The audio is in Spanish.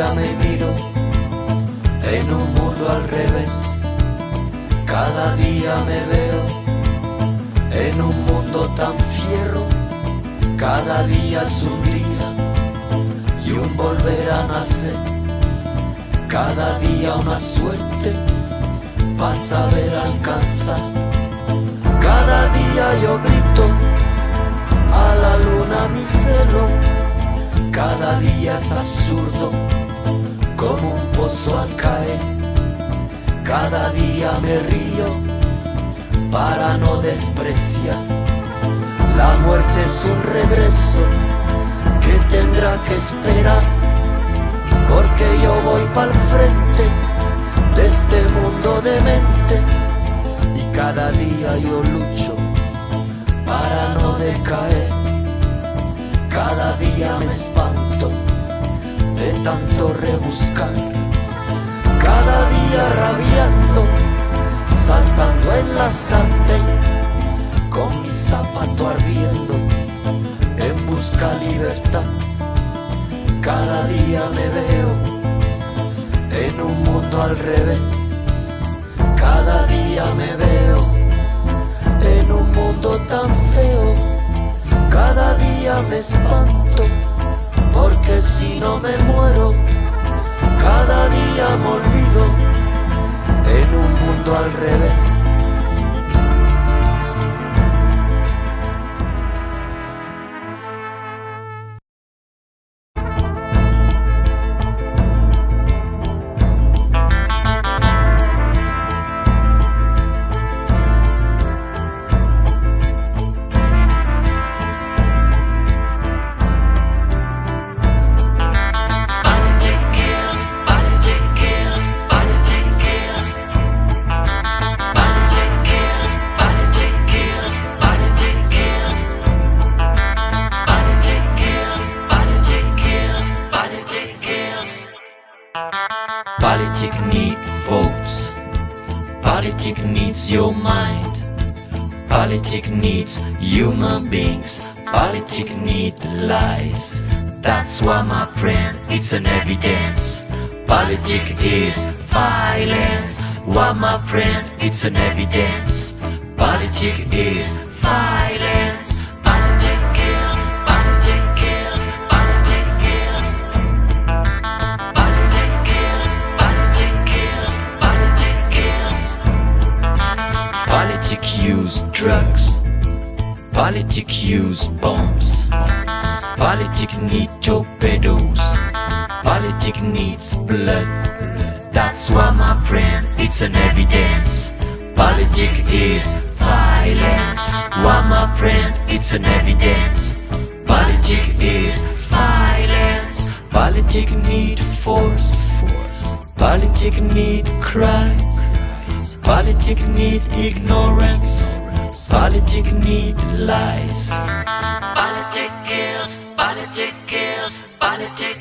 día me miro en un mundo al revés. Cada día me veo en un mundo tan fiero. Cada día es un día y un volver a nacer. Cada día una suerte para saber alcanzar. Cada día yo grito a la luna mi celo. Cada día es absurdo como un pozo al caer. Cada día me río para no despreciar. La muerte es un regreso que tendrá que esperar, porque yo voy pa'l frente de este mundo demente. Y cada día yo lucho para no decaer. Cada día me espanto de tanto rebuscar. Cada día rabiando, saltando en la sartén, con mi zapato ardiendo, en busca libertad. Cada día me veo en un mundo al revés. Cada día me veo en un mundo tan feo. Cada día me espanto, porque si no me muero, cada día me olvido en un mundo al revés. Politics need votes. Politics needs your mind. Politics needs human beings. Politics need lies. That's why, my friend, it's an evidence. Politics is violence. Why, my friend, it's an evidence. Politics is violence. Politics kills. Politics kills. Politics kills. Politics kills. Politics kills. Politics kills. Politics use drugs. Politics use bombs. Politics need torpedoes. Politics needs blood. That's why, my friend, it's an evidence. Politics is violence. Why, my friend, it's an evidence. Politics is violence. Politics need force. Politics need cries. Politics need ignorance. Politics need lies. Politics kills. Politics kills. Politics